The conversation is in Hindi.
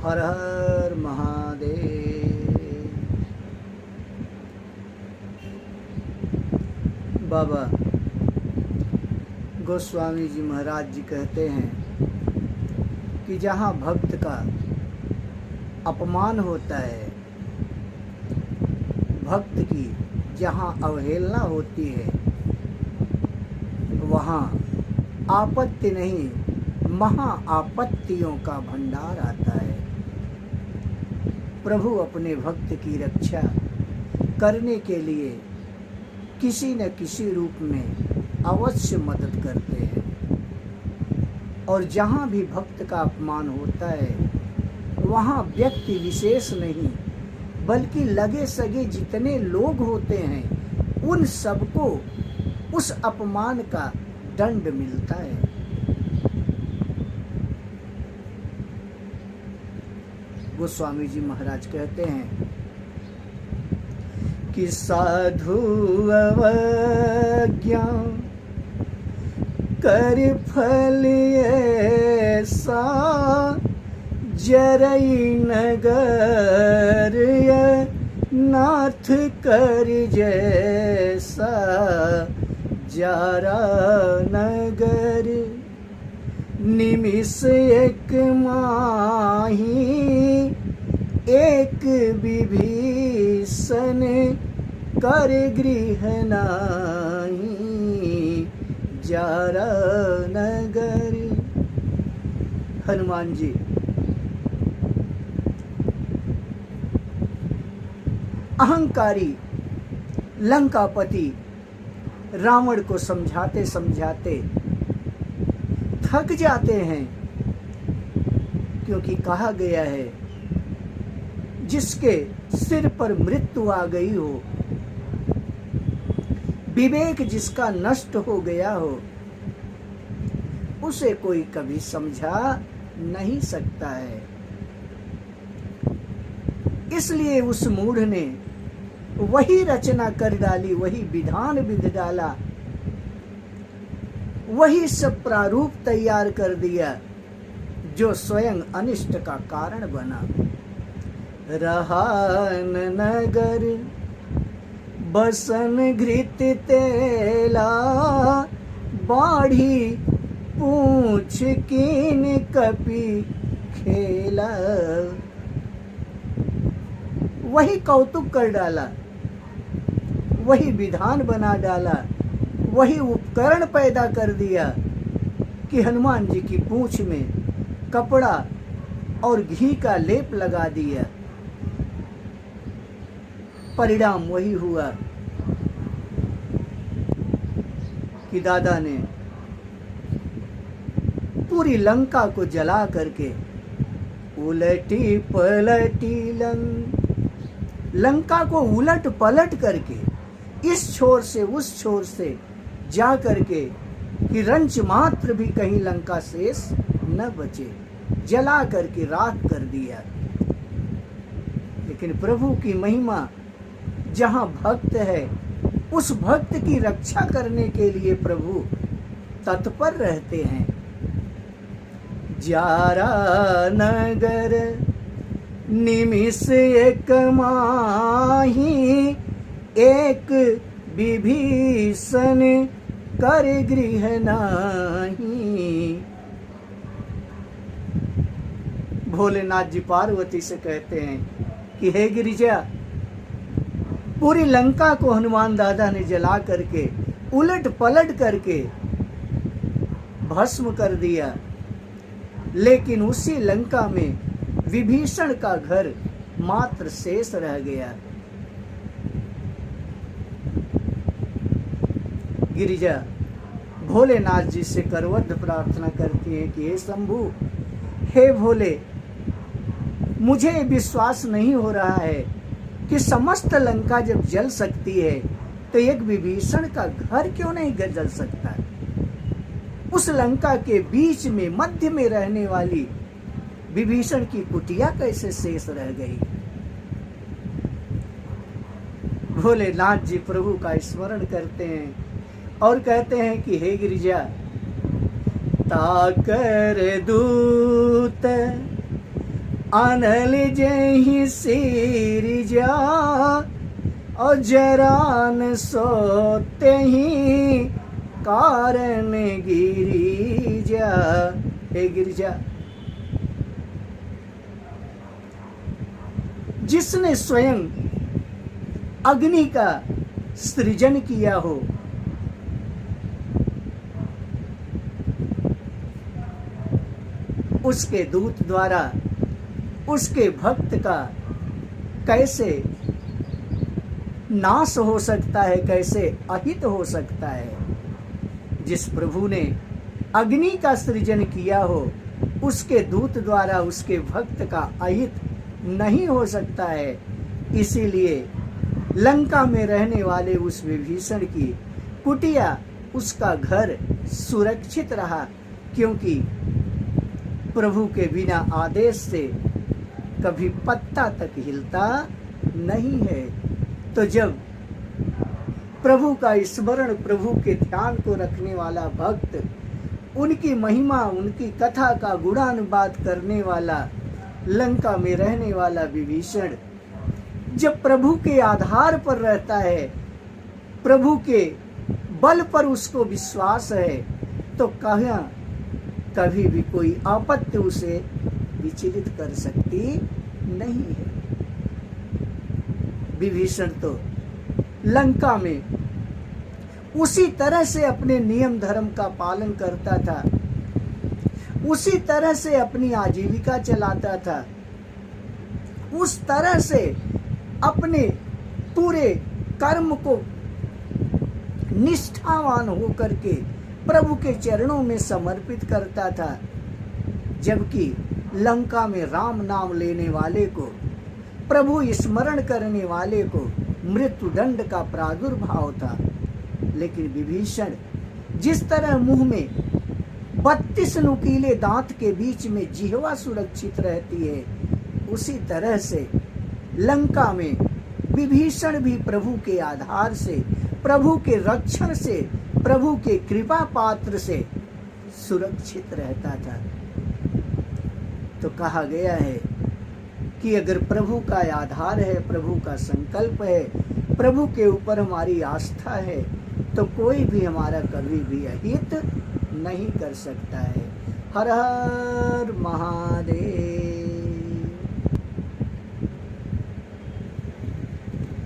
हर हर महादेव। बाबा गोस्वामी जी महाराज जी कहते हैं कि जहाँ भक्त का अपमान होता है, भक्त की जहाँ अवहेलना होती है, वहाँ आपत्ति नहीं महा आपत्तियों का भंडार आता है। प्रभु अपने भक्त की रक्षा करने के लिए किसी न किसी रूप में अवश्य मदद करते हैं। और जहाँ भी भक्त का अपमान होता है, वहाँ व्यक्ति विशेष नहीं बल्कि लगे सगे जितने लोग होते हैं, उन सबको उस अपमान का दंड मिलता है। गोस्वामी जी महाराज कहते हैं कि साधु अवज्ञा कर फल ऐसा, जरई नगर नाथ कर जैसा, जारा नगर निमिष एक माही, एक विभीषण कर गृह नाही, जारा नगर। हनुमान जी अहंकारी लंकापति रावण को समझाते समझाते थक जाते हैं, क्योंकि कहा गया है जिसके सिर पर मृत्यु आ गई हो, विवेक जिसका नष्ट हो गया हो, उसे कोई कभी समझा नहीं सकता है। इसलिए उस मूढ़ ने वही रचना कर डाली, वही विधान विध डाला, वही सब प्रारूप तैयार कर दिया जो स्वयं अनिष्ट का कारण बना। रहान नगर बसन घृत तेला, बाढ़ी पूछ कीन कपि खेला। वही कौतुक कर डाला, वही विधान बना डाला, वही उपकरण पैदा कर दिया कि हनुमान जी की पूंछ में कपड़ा और घी का लेप लगा दिया। परिणाम वही हुआ कि दादा ने पूरी लंका को जला करके उलटी पलटी लंका को उलट पलट करके इस छोर से उस छोर से जा करके कि रंच मात्र भी कहीं लंका शेष न बचे, जला करके राख कर दिया। लेकिन प्रभु की महिमा, जहाँ भक्त है उस भक्त की रक्षा करने के लिए प्रभु तत्पर रहते हैं। जारा नगर निमिष एक माही, एक विभीषण कर गृह नाही। भोलेनाथ जी पार्वती से कहते हैं कि हे गिरिजा, पूरी लंका को हनुमान दादा ने जला करके उलट पलट करके भस्म कर दिया, लेकिन उसी लंका में विभीषण का घर मात्र शेष रह गया। गिरिजा भोलेनाथ जी से करवद्ध प्रार्थना करती है कि हे शंभु, हे भोले, मुझे विश्वास नहीं हो रहा है कि समस्त लंका जब जल सकती है तो एक विभीषण का घर क्यों नहीं जल सकता। उस लंका के बीच में मध्य में रहने वाली विभीषण की कुटिया कैसे शेष रह गई। भोलेनाथ जी प्रभु का स्मरण करते हैं और कहते हैं कि हे गिरिजा, ताकर दूत अनल जही सिरजा और जरान सोते ही कारण गिरिजा। हे गिरिजा, जिसने स्वयं अग्नि का सृजन किया हो, उसके दूत द्वारा उसके भक्त का कैसे नाश हो सकता है, कैसे अहित हो सकता है। जिस प्रभु ने अग्नि का सृजन किया हो, उसके दूत द्वारा उसके भक्त का अहित नहीं हो सकता है। इसीलिए लंका में रहने वाले उस विभीषण की कुटिया, उसका घर सुरक्षित रहा, क्योंकि प्रभु के बिना आदेश से कभी पत्ता तक हिलता नहीं है। तो जब प्रभु का स्मरण, प्रभु के ध्यान को रखने वाला भक्त, उनकी महिमा, उनकी कथा का गुणानुवाद करने वाला लंका में रहने वाला विभीषण जब प्रभु के आधार पर रहता है, प्रभु के बल पर उसको विश्वास है, तो कहाँ कभी भी कोई आपत्ति उसे विचलित कर सकती नहीं है। विभीषण तो लंका में उसी तरह से अपने नियम धर्म का पालन करता था, उसी तरह से अपनी आजीविका चलाता था, उस तरह से अपने पूरे कर्म को निष्ठावान होकर के प्रभु के चरणों में समर्पित करता था। जबकि लंका में राम नाम लेने वाले को, प्रभु स्मरण करने वाले को मृत्युदंड का प्रादुर्भाव था। लेकिन विभीषण जिस तरह मुंह में 32 नुकीले दांत के बीच में जिह्वा सुरक्षित रहती है, उसी तरह से लंका में विभीषण भी प्रभु के आधार से, प्रभु के रक्षण से, प्रभु के कृपा पात्र से सुरक्षित रहता था। तो कहा गया है कि अगर प्रभु का आधार है, प्रभु का संकल्प है, प्रभु के ऊपर हमारी आस्था है, तो कोई भी हमारा कभी भी अहित नहीं कर सकता है। हर हर महादेव।